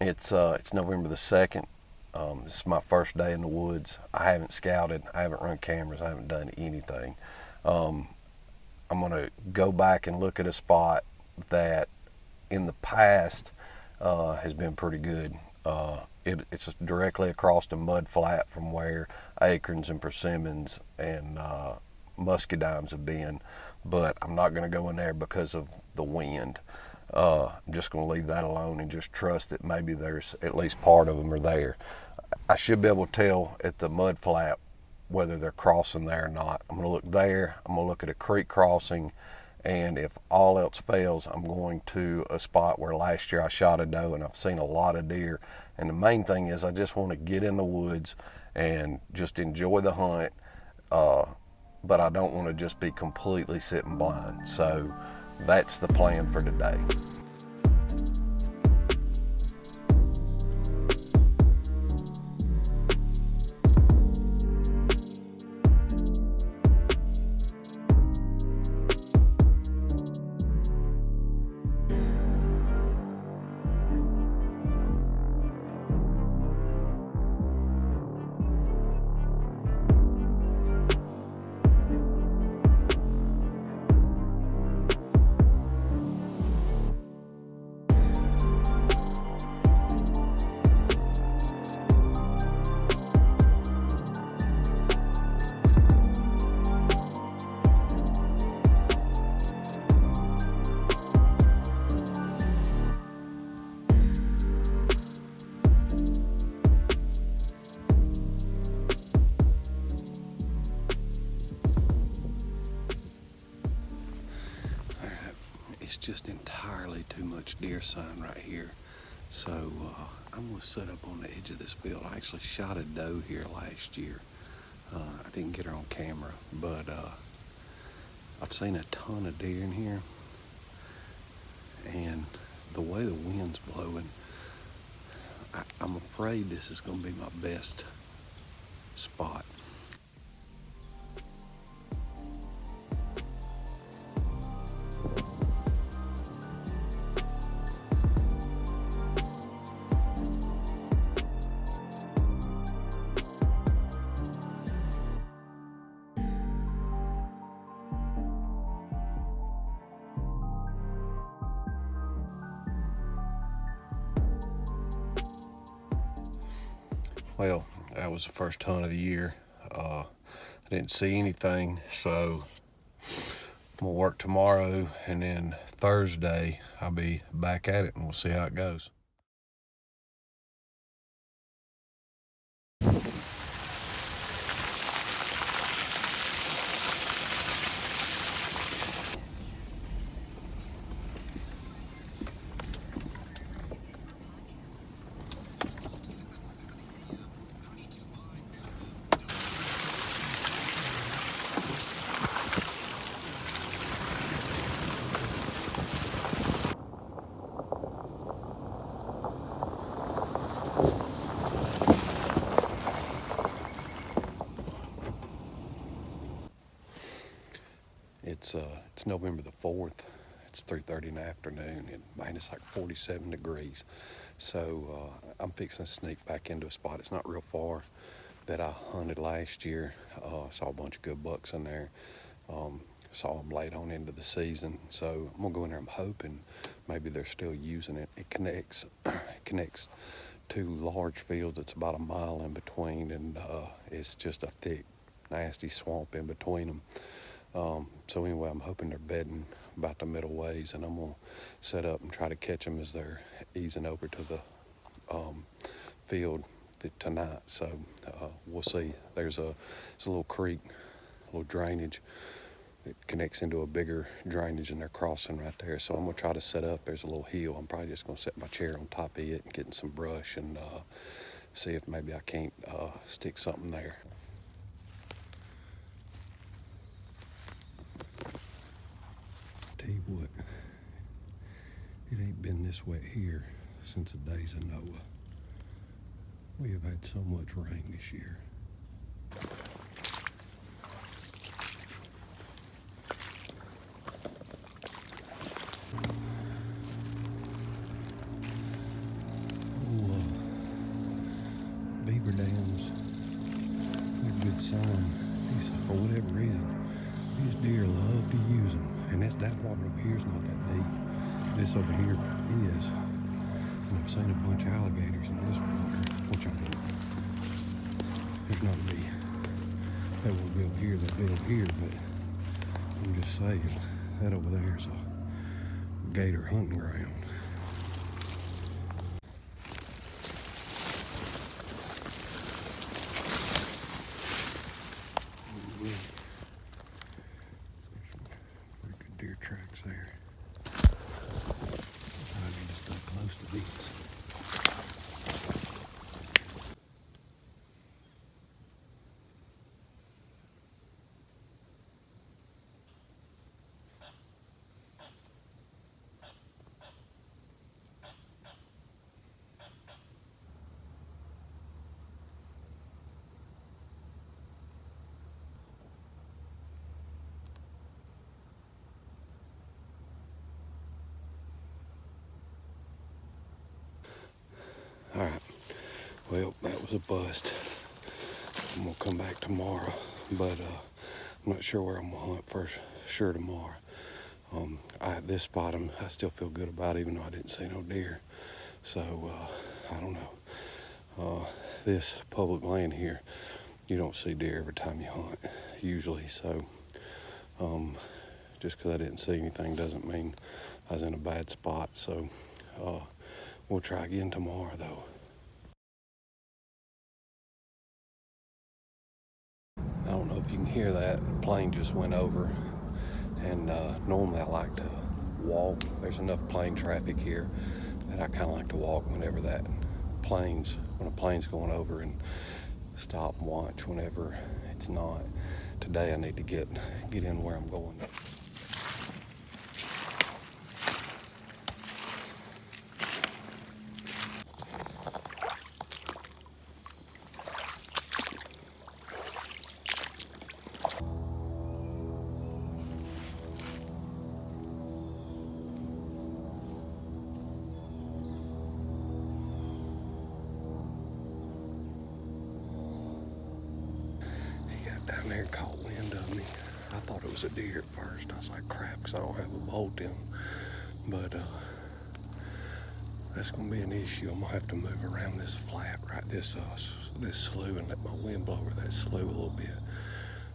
It's November the 2nd. This is my first day in the woods. I haven't scouted, I haven't run cameras, I haven't done anything. I'm gonna go back and look at a spot that in the past has been pretty good. It's directly across the mud flat from where acorns and persimmons and muscadines have been, but I'm not going to go in there because of the wind. I'm just going to leave that alone and just trust that maybe there's at least part of them are there. I should be able to tell at the mud flat whether they're crossing there or not. I'm going to look there. I'm going to look at a creek crossing, and if all else fails, I'm going to a spot where last year I shot a doe and I've seen a lot of deer. And the main thing is I just want to get in the woods and just enjoy the hunt, but I don't want to just be completely sitting blind. So that's the plan for today. It's just entirely too much deer sign right here. So I'm going to set up on the edge of this field. I actually shot a doe here last year. I didn't get her on camera, but I've seen a ton of deer in here. And the way the wind's blowing, I'm afraid this is going to be my best spot. Well, that was the first hunt of the year. I didn't see anything, so I'm gonna work tomorrow, and then Thursday I'll be back at it and we'll see how it goes. It's November the 4th. It's 3:30 in the afternoon, and man, it's like 47 degrees. So I'm fixing to sneak back into a spot. It's not real far that I hunted last year. Saw a bunch of good bucks in there. Saw them late on into the season. So I'm gonna go in there. I'm hoping maybe they're still using it. It connects two large fields. It's about a mile in between, and it's just a thick, nasty swamp in between them. So anyway, I'm hoping they're bedding about the middle ways, and I'm gonna set up and try to catch them as they're easing over to the field tonight. So we'll see. There's a little creek, a little drainage it connects into a bigger drainage, and they're crossing right there. So I'm gonna try to set up, there's a little hill. I'm probably just gonna set my chair on top of it and get in some brush and see if maybe I can't stick something there. Tell you what, it ain't been this wet here since the days of Noah. We have had so much rain this year. Beaver dams, they're good son. For whatever reason, these deer love to use them. And that water over here is not that deep. This over here is. And I've seen a bunch of alligators in this water, which I mean, there's not to be. They won't be over here, they'll be over here, but I'm just saying, that over there is a gator hunting ground. Deer tracks there. I need to stay close to these. All right, well, that was a bust. I'm gonna come back tomorrow, but I'm not sure where I'm gonna hunt for sure tomorrow. This spot I still feel good about, even though I didn't see no deer. So I don't know. This public land here, you don't see deer every time you hunt, usually. So just because I didn't see anything doesn't mean I was in a bad spot. So we'll try again tomorrow, though. I don't know if you can hear that. The plane just went over. And normally I like to walk. There's enough plane traffic here that I kind of like to walk whenever when a plane's going over, and stop and watch whenever it's not. Today I need to get in where I'm going. Down there caught wind of me. I thought it was a deer at first. I was like, crap, because I don't have a bolt in. But that's going to be an issue. I'm going to have to move around this flat, right, this slough, and let my wind blow over that slough a little bit.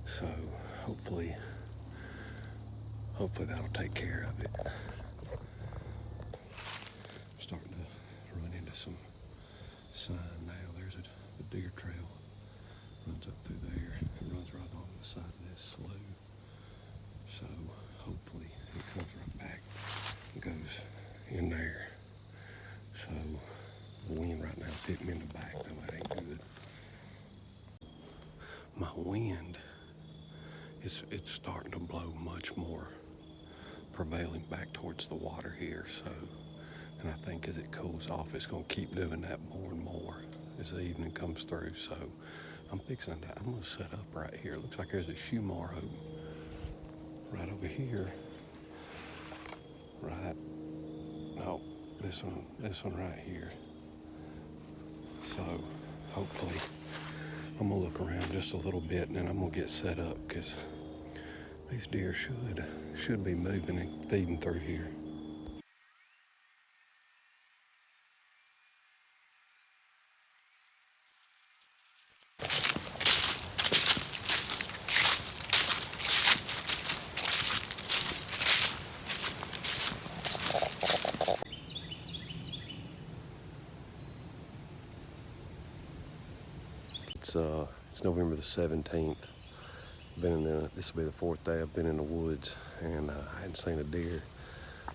So hopefully that'll take care of it. I'm starting to run into some sign now. There's the deer trail. Runs up through there. It runs right along the side of this slough. So hopefully it comes right back and goes in there. So the wind right now is hitting me in the back, though. That ain't good. My wind, it's starting to blow much more, prevailing back towards the water here. So, and I think as it cools off, it's going to keep doing that more and more as the evening comes through. So I'm going to set up right here. It looks like there's a shoe mar open right over here. Right. No, this one right here. So hopefully I'm going to look around just a little bit, and then I'm going to get set up, because these deer should be moving and feeding through here. It's November the 17th, This will be the fourth day I've been in the woods, and I hadn't seen a deer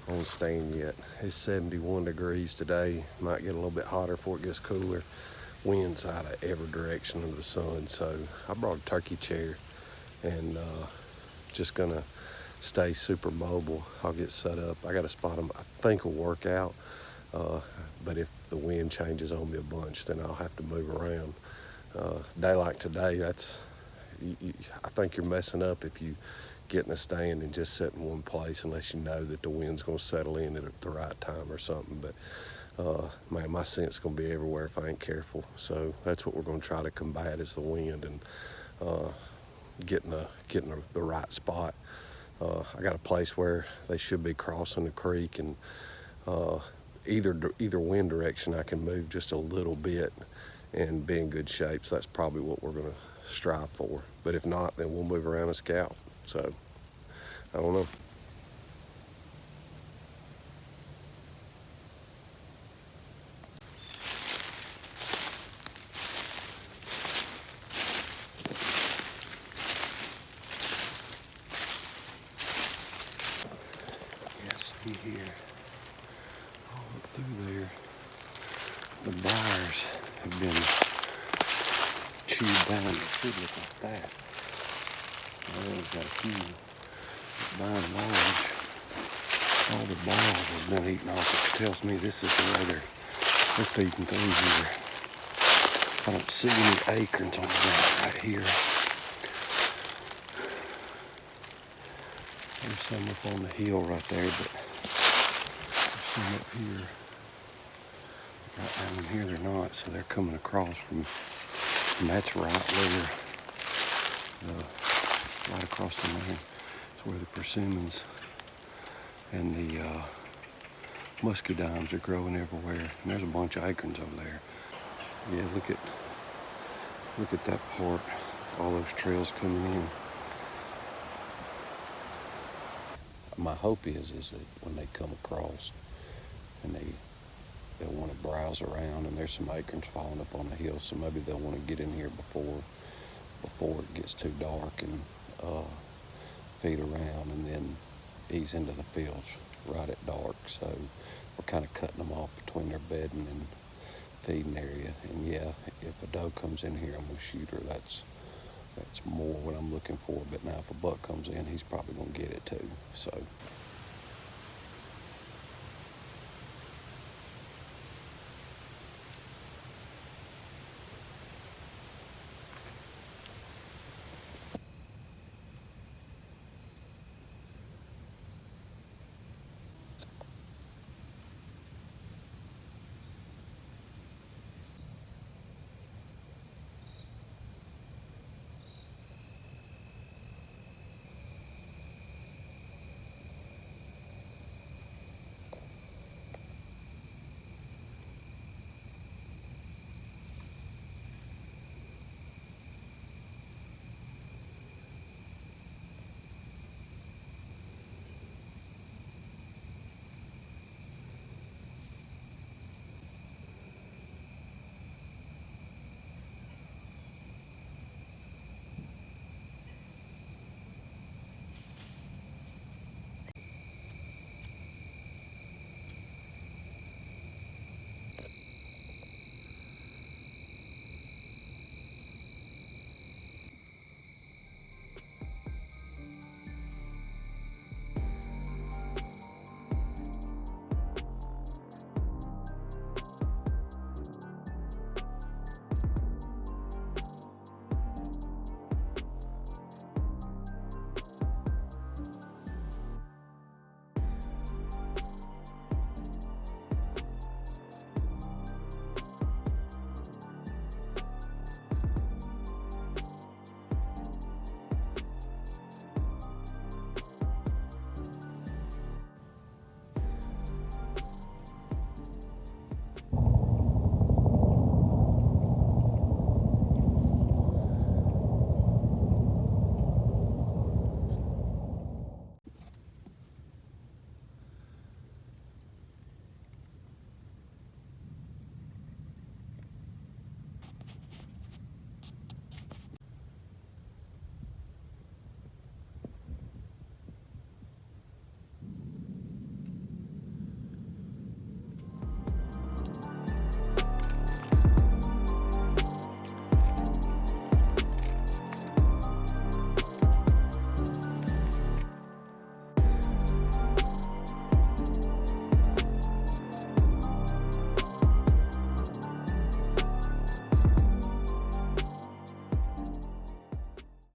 on stand yet. It's 71 degrees today. Might get a little bit hotter before it gets cooler. Winds out of every direction of the sun, so I brought a turkey chair and just gonna stay super mobile. I'll get set up. I got a spot I think will work out, but if the wind changes on me a bunch, then I'll have to move around. Day like today, I think you're messing up if you get in a stand and just sit in one place unless you know that the wind's gonna settle in at the right time or something. But man, my scent's gonna be everywhere if I ain't careful. So that's what we're gonna try to combat, is the wind, and getting the right spot. I got a place where they should be crossing the creek, and either wind direction I can move just a little bit and be in good shape. So that's probably what we're gonna strive for. But if not, then we'll move around and scout. So I don't know. See here, all up through there, the briars have been chewed down. It should look like that. We've got a few, but by and large, all the balls have been eaten off, which tells me this is the way they're feeding through here. I don't see any acorns on the ground right here. There's some up on the hill right there, but some up here. Right down in here they're not, so they're coming across from, and that's right where, right across the land is where the persimmons and the muscadines are growing everywhere. And there's a bunch of acorns over there. Yeah, look at that part, all those trails coming in. My hope is that when they come across and they'll want to browse around, and there's some acorns falling up on the hill, so maybe they'll want to get in here before it gets too dark and feed around, and then ease into the fields right at dark. So we're kind of cutting them off between their bedding and feeding area. And yeah, if a doe comes in here, I'm gonna shoot her. That's more what I'm looking for. But now if a buck comes in, he's probably gonna get it too. So